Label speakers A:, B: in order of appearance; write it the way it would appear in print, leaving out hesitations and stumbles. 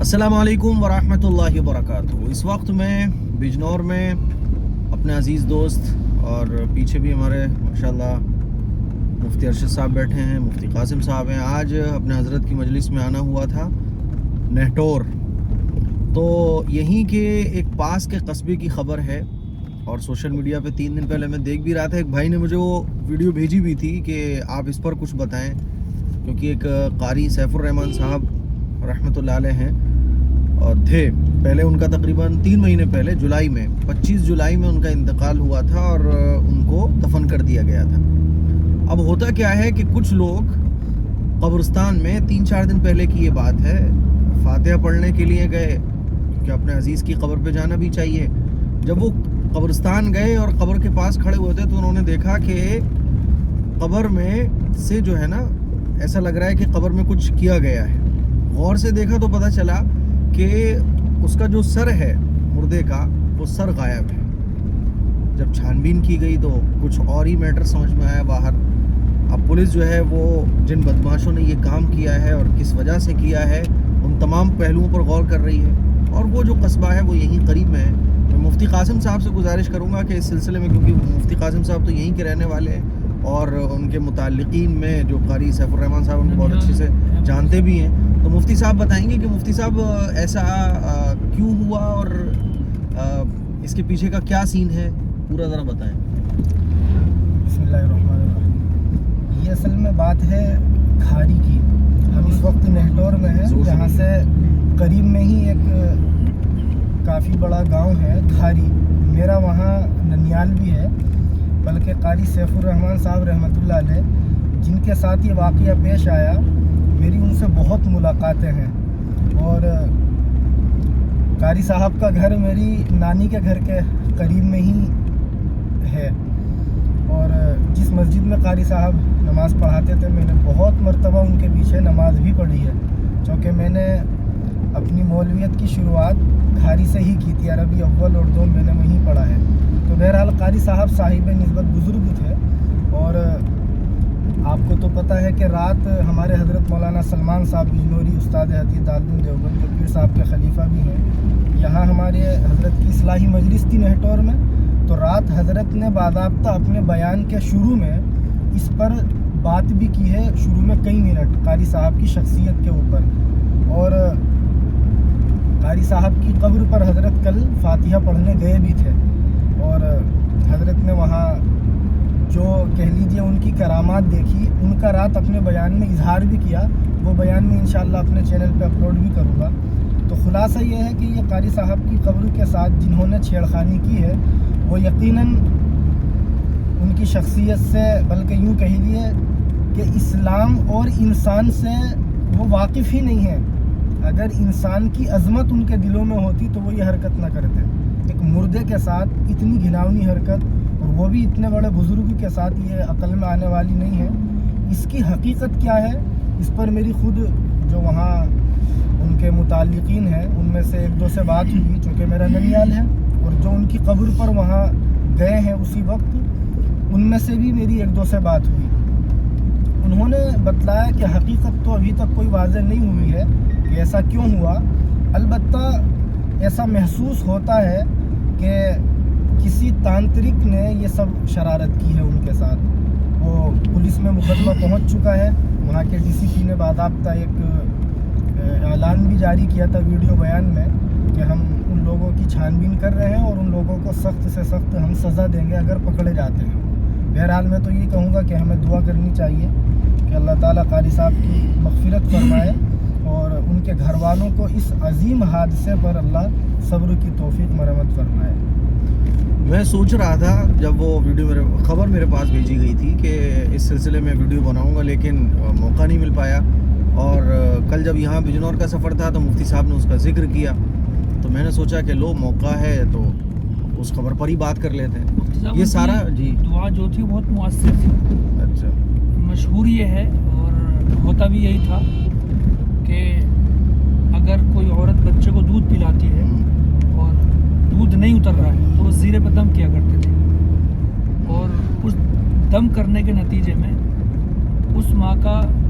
A: السلام علیکم ورحمۃ اللہ وبرکاتہ۔ اس وقت میں بجنور میں اپنے عزیز دوست اور پیچھے بھی ہمارے ماشاءاللہ مفتی ارشد صاحب بیٹھے ہیں، مفتی قاسم صاحب ہیں۔ آج اپنے حضرت کی مجلس میں آنا ہوا تھا نہٹور، تو یہیں کے ایک پاس کے قصبے کی خبر ہے اور سوشل میڈیا پہ 3 دن پہلے میں دیکھ بھی رہا تھا۔ ایک بھائی نے مجھے وہ ویڈیو بھیجی بھی تھی کہ آپ اس پر کچھ بتائیں، کیونکہ ایک قاری سیف الرحمان صاحب رحمۃ اللہ علیہ ہیں اور تھے پہلے، ان کا تقریباً 3 مہینے پہلے جولائی میں 25 جولائی میں ان کا انتقال ہوا تھا اور ان کو دفن کر دیا گیا تھا۔ اب ہوتا کیا ہے کہ کچھ لوگ قبرستان میں 3-4 دن پہلے کی یہ بات ہے، فاتحہ پڑھنے کے لیے گئے کہ اپنے عزیز کی قبر پہ جانا بھی چاہیے۔ جب وہ قبرستان گئے اور قبر کے پاس کھڑے ہوئے تھے تو انہوں نے دیکھا کہ قبر میں سے جو ہے نا ایسا لگ رہا ہے کہ قبر میں کچھ کیا گیا ہے۔ غور سے دیکھا تو پتہ چلا کہ اس کا جو سر ہے مردے کا، وہ سر غائب ہے۔ جب چھان بین کی گئی تو کچھ اور ہی میٹر سمجھ میں آیا باہر۔ اب پولیس جو ہے وہ جن بدماشوں نے یہ کام کیا ہے اور کس وجہ سے کیا ہے ان تمام پہلوؤں پر غور کر رہی ہے، اور وہ جو قصبہ ہے وہ یہیں قریب میں ہے۔ میں مفتی قاسم صاحب سے گزارش کروں گا کہ اس سلسلے میں، کیونکہ مفتی قاسم صاحب تو یہیں کے رہنے والے ہیں اور ان کے متعلقین میں جو قاری سیف الرحمان صاحب ان کو بہت اچھے سے جانتے بھی ہیں، تو مفتی صاحب بتائیں گے کہ مفتی صاحب ایسا کیوں ہوا اور اس کے پیچھے کا کیا سین ہے، پورا ذرا بتائیں۔
B: بسم اللہ الرحمن الرحیم۔ یہ اصل میں بات ہے کھاری کی۔ ہم اس وقت نہٹور میں ہیں، جہاں سے قریب میں ہی ایک کافی بڑا گاؤں ہے کھاری۔ میرا وہاں ننیال بھی ہے، بلکہ قاری سیف الرحمان صاحب رحمۃ اللہ علیہ جن کے ساتھ یہ واقعہ پیش آیا، میری ان سے بہت ملاقاتیں ہیں، اور قاری صاحب کا گھر میری نانی کے گھر کے قریب میں ہی ہے، اور جس مسجد میں قاری صاحب نماز پڑھاتے تھے میں نے بہت مرتبہ ان کے پیچھے نماز بھی پڑھی ہے، چونکہ میں نے اپنی مولویت کی شروعات کھاری سے ہی کی تھی۔ عربی اول اردو میں نے وہیں پڑھا ہے۔ تو بہرحال قاری صاحب صاحب نسبت بزرگ تھے، اور آپ کو تو پتہ ہے کہ رات ہمارے حضرت مولانا سلمان صاحب بجنوری استاد حدیث دارالعلوم دیوبند جو پیر صاحب کے خلیفہ بھی ہیں، یہاں ہمارے حضرت کی اصلاحی مجلس تھی نہٹور میں، تو رات حضرت نے باضابطہ اپنے بیان کے شروع میں اس پر بات بھی کی ہے، شروع میں کئی منٹ قاری صاحب کی شخصیت کے اوپر، اور قاری صاحب کی قبر پر حضرت کل فاتحہ پڑھنے گئے بھی تھے، اور حضرت نے وہاں جو کہہ لیجیے ان کی کرامات دیکھی، ان کا رات اپنے بیان میں اظہار بھی کیا۔ وہ بیان میں انشاءاللہ اپنے چینل پہ اپلوڈ بھی کروں گا۔ تو خلاصہ یہ ہے کہ یہ قاری صاحب کی قبر کے ساتھ جنہوں نے چھیڑخانی کی ہے وہ یقیناً ان کی شخصیت سے، بلکہ یوں کہیے کہ اسلام اور انسان سے وہ واقف ہی نہیں ہیں۔ اگر انسان کی عظمت ان کے دلوں میں ہوتی تو وہ یہ حرکت نہ کرتے۔ ایک مردے کے ساتھ اتنی گھناؤنی حرکت، اور وہ بھی اتنے بڑے بزرگ کے ساتھ، یہ عقل میں آنے والی نہیں ہے۔ اس کی حقیقت کیا ہے، اس پر میری خود جو وہاں ان کے متعلقین ہیں ان میں سے 1-2 سے بات ہوئی، چونکہ میرا ننیال ہے، اور جو ان کی قبر پر وہاں گئے ہیں اسی وقت، ان میں سے بھی میری 1-2 سے بات ہوئی۔ انہوں نے بتلایا کہ حقیقت تو ابھی تک کوئی واضح نہیں ہوئی ہے کہ ایسا کیوں ہوا، البتہ ایسا محسوس ہوتا ہے کہ کسی تانترک نے یہ سب شرارت کی ہے ان کے ساتھ۔ وہ پولیس میں مقدمہ پہنچ چکا ہے، وہاں کے ڈی سی پی نے باضابطہ ایک اعلان بھی جاری کیا تھا ویڈیو بیان میں کہ ہم ان لوگوں کی چھان بین کر رہے ہیں اور ان لوگوں کو سخت سے سخت ہم سزا دیں گے اگر پکڑے جاتے ہیں۔ بہرحال میں تو یہ کہوں گا کہ ہمیں دعا کرنی چاہیے کہ اللہ تعالیٰ قاری صاحب کی مغفرت فرمائے اور ان کے گھر والوں کو اس عظیم حادثے پر اللہ صبر کی توفیق مرحمت فرمائے۔
A: میں سوچ رہا تھا جب وہ ویڈیو خبر میرے پاس بھیجی گئی تھی کہ اس سلسلے میں ویڈیو بناؤں گا، لیکن موقع نہیں مل پایا، اور کل جب یہاں بجنور کا سفر تھا تو مفتی صاحب نے اس کا ذکر کیا، تو میں نے سوچا کہ لو موقع ہے تو اس خبر پر ہی بات کر لیتے ہیں۔ یہ سارا جی
C: دعا جو تھی بہت مؤثر تھی۔
A: اچھا،
C: مشہور یہ ہے اور ہوتا بھی یہی تھا کہ اگر کوئی عورت بچے کو دودھ پلاتی ہے اور دودھ نہیں اتر رہا ہے تو وہ زیرے پہ دم کیا کرتے تھے، اور اس دم کرنے کے نتیجے میں اس ماں کا